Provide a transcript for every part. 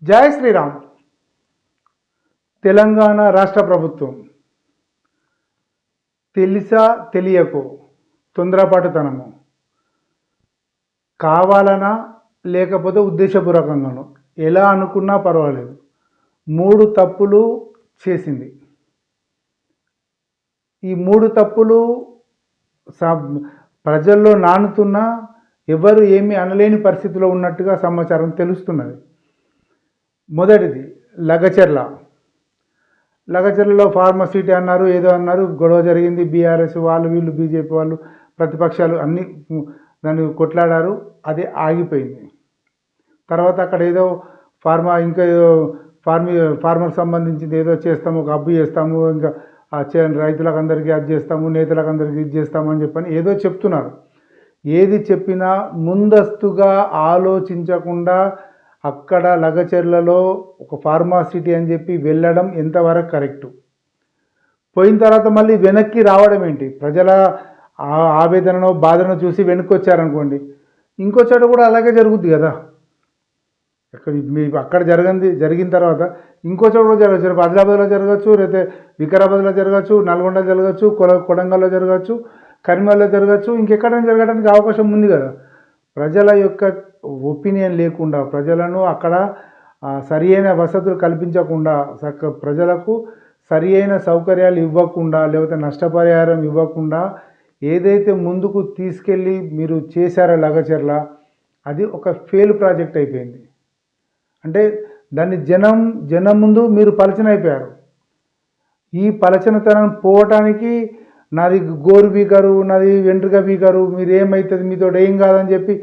జై శ్రీరామ్. తెలంగాణ రాష్ట్ర ప్రభుత్వం తెలిసా తెలియకో తొందరపాటుతనము కావాలనా లేకపోతే ఉద్దేశపూర్వకంగానో ఎలా అనుకున్నా పర్వాలేదు 3 తప్పులు చేసింది. ఈ 3 తప్పులు ప్రజల్లో నానుతున్నా ఎవరు ఏమీ అనలేని పరిస్థితిలో ఉన్నట్టుగా సమాచారం తెలుస్తున్నది. మొదటిది లగచర్లలో ఫార్మసిటీ అన్నారు, ఏదో అన్నారు, గొడవ జరిగింది. బీఆర్ఎస్ వాళ్ళు వీళ్ళు బీజేపీ వాళ్ళు ప్రతిపక్షాలు అన్నీ దాన్ని కొట్లాడారు, అది ఆగిపోయింది. తర్వాత అక్కడ ఏదో ఇంకా ఏదో ఫార్మర్ సంబంధించింది ఏదో చేస్తాము, ఒక హబ్బు చేస్తాము, ఇంకా రైతులకు అందరికీ అది చేస్తాము, నేతలకు అందరికీ ఇది చేస్తాము అని చెప్పని ఏదో చెప్తున్నారు. ఏది చెప్పినా ముందస్తుగా ఆలోచించకుండా అక్కడ లగచర్లలో ఒక ఫార్మాసిటీ అని చెప్పి వెళ్ళడం ఎంతవరకు కరెక్టు? పోయిన తర్వాత మళ్ళీ వెనక్కి రావడం ఏంటి? ప్రజల ఆవేదనను బాధను చూసి వెనక్కి వచ్చారనుకోండి, ఇంకో చోట కూడా అలాగే జరుగుద్ది కదా. అక్కడ జరిగిన తర్వాత ఇంకో చోట కూడా జరగచ్చు. ఆదిలాబాద్లో జరగచ్చు, లేకపోతే వికారాబాద్లో జరగచ్చు, నల్గొండలో జరగచ్చు, కొడంగల్లో జరగచ్చు, కరీంనగర్లో జరగచ్చు, ఇంకెక్కడైనా జరగడానికి అవకాశం ఉంది కదా. ప్రజల యొక్క ఒపీనియన్ లేకుండా, ప్రజలను అక్కడ సరి అయిన వసతులు కల్పించకుండా, ప్రజలకు సరి అయిన సౌకర్యాలు ఇవ్వకుండా, లేకపోతే నష్టపరిహారం ఇవ్వకుండా ఏదైతే ముందుకు తీసుకెళ్ళి మీరు చేశారో లగచర్ల, అది ఒక ఫెయిల్ ప్రాజెక్ట్ అయిపోయింది. అంటే దాన్ని జనం ముందు మీరు పలచన అయిపోయారు. ఈ పలచనతనం పోవటానికి నాది గోరు బీకరు, నాది వెంట్రుక బీకరు, మీరు ఏమవుతుంది, మీతో ఏం కాదని చెప్పి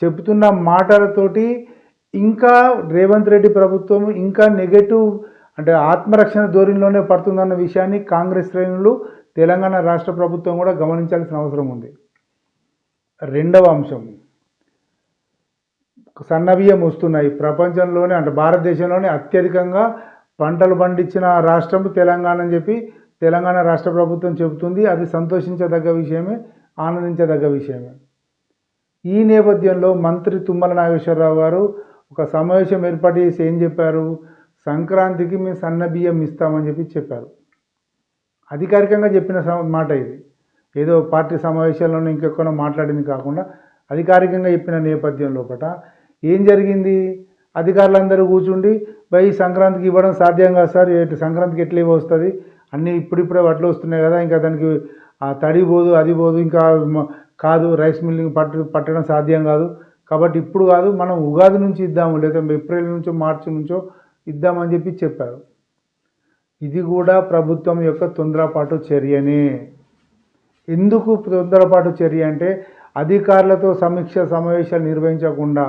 చెబుతున్న మాటలతోటి ఇంకా రేవంత్ రెడ్డి ప్రభుత్వం ఇంకా నెగటివ్ అంటే ఆత్మరక్షణ ధోరణిలోనే పడుతుందన్న విషయాన్ని కాంగ్రెస్ శ్రేణులు, తెలంగాణ రాష్ట్ర ప్రభుత్వం కూడా గమనించాల్సిన అవసరం ఉంది. రెండవ అంశం, సన్నబియ్యం వస్తున్నాయి. ప్రపంచంలోనే అంటే భారతదేశంలోనే అత్యధికంగా పంటలు పండించిన రాష్ట్రం తెలంగాణ అని చెప్పి తెలంగాణ రాష్ట్ర ప్రభుత్వం చెబుతుంది. అది సంతోషించదగ్గ విషయమే, ఆనందించదగ్గ విషయమే. ఈ నేపథ్యంలో మంత్రి తుమ్మల నాగేశ్వరరావు గారు ఒక సమావేశం ఏర్పాటు చేసి ఏం చెప్పారు? సంక్రాంతికి మేము సన్నబియ్యం ఇస్తామని చెప్పారు. అధికారికంగా చెప్పిన మాట ఇది. ఏదో పార్టీ సమావేశాల్లోనే ఇంకెక్కడో మాట్లాడింది కాకుండా అధికారికంగా చెప్పిన నేపథ్యం లోపల ఏం జరిగింది? అధికారులందరూ కూర్చుండి సంక్రాంతికి ఇవ్వడం సాధ్యం కాదు సార్, సంక్రాంతికి ఎట్లా వస్తుంది, అన్నీ ఇప్పుడిప్పుడే వడ్లు వస్తున్నాయి కదా, ఇంకా దానికి తడి పోదు, అది పోదు, ఇంకా కాదు, రైస్ మిల్లింగ్ పట్టడం సాధ్యం కాదు, కాబట్టి ఇప్పుడు కాదు, మనం ఉగాది నుంచి ఇద్దాము, లేదా ఏప్రిల్ నుంచో మార్చి నుంచో ఇద్దామని చెప్పారు. ఇది కూడా ప్రభుత్వం యొక్క తొందరపాటు చర్యనే. ఎందుకు తొందరపాటు చర్య అంటే అధికారులతో సమీక్ష సమావేశాలు నిర్వహించకుండా,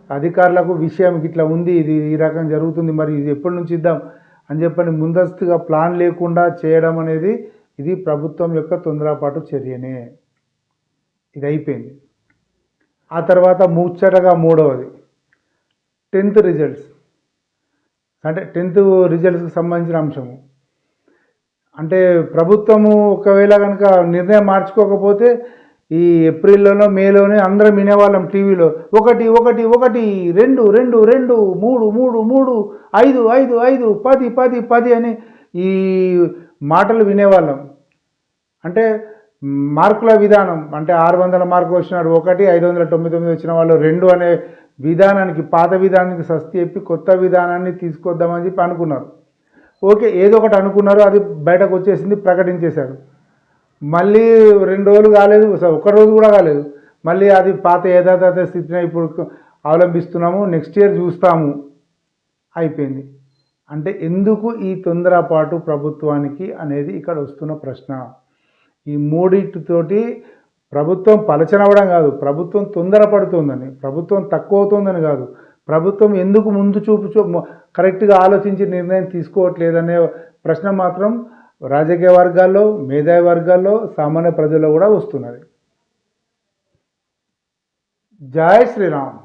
అధికారులకు విషయం ఇట్లా ఉంది, ఇది ఈ రకం జరుగుతుంది, మరి ఇది ఎప్పటి నుంచి ఇద్దాం అని చెప్పని ముందస్తుగా ప్లాన్ లేకుండా చేయడం అనేది ఇది ప్రభుత్వం యొక్క తొందరపాటు చర్యనే. ఇది అయిపోయింది. ఆ తర్వాత ముచ్చటగా మూడవది 10th రిజల్ట్స్. అంటే 10th రిజల్ట్స్కి సంబంధించిన అంశము. అంటే ప్రభుత్వము ఒకవేళ కనుక నిర్ణయం మార్చుకోకపోతే ఈ ఏప్రిల్లోనో మేలోనే అందరం వినేవాళ్ళం టీవీలో 1 1 1 2 2 2 3 3 3 5 5 5 10 10 10 అని ఈ మాటలు వినేవాళ్ళం. అంటే మార్కుల విధానం, అంటే 600 మార్కులు వచ్చినాడు 1, 599 వచ్చిన వాళ్ళు 2 అనే విధానానికి, పాత విధానానికి సస్తి చెప్పి కొత్త విధానాన్ని తీసుకొద్దామని చెప్పి అనుకున్నారు. ఓకే, ఏదో ఒకటి అనుకున్నారు, అది బయటకు వచ్చేసింది, ప్రకటించేశారు. మళ్ళీ 2 రోజులు కాలేదు, 1 రోజు కూడా కాలేదు, మళ్ళీ అది పాత యథాతథ స్థితిని ఇప్పుడు అవలంబిస్తున్నాము, నెక్స్ట్ ఇయర్ చూస్తాము అయిపోయింది. అంటే ఎందుకు ఈ తొందరపాటు ప్రభుత్వానికి అనేది ఇక్కడ వస్తున్న ప్రశ్న. ఈ మూడింటితోటి ప్రభుత్వం పలచనవ్వడం కాదు, ప్రభుత్వం తొందరపడుతుందని, ప్రభుత్వం తక్కువ అవుతుందని కాదు, ప్రభుత్వం ఎందుకు ముందు చూపు కరెక్ట్గా ఆలోచించి నిర్ణయం తీసుకోవట్లేదనే ప్రశ్న మాత్రం రాజకీయ వర్గాల్లో, మేధావి వర్గాల్లో, సామాన్య ప్రజల్లో కూడా వస్తున్నది. జై శ్రీరామ్.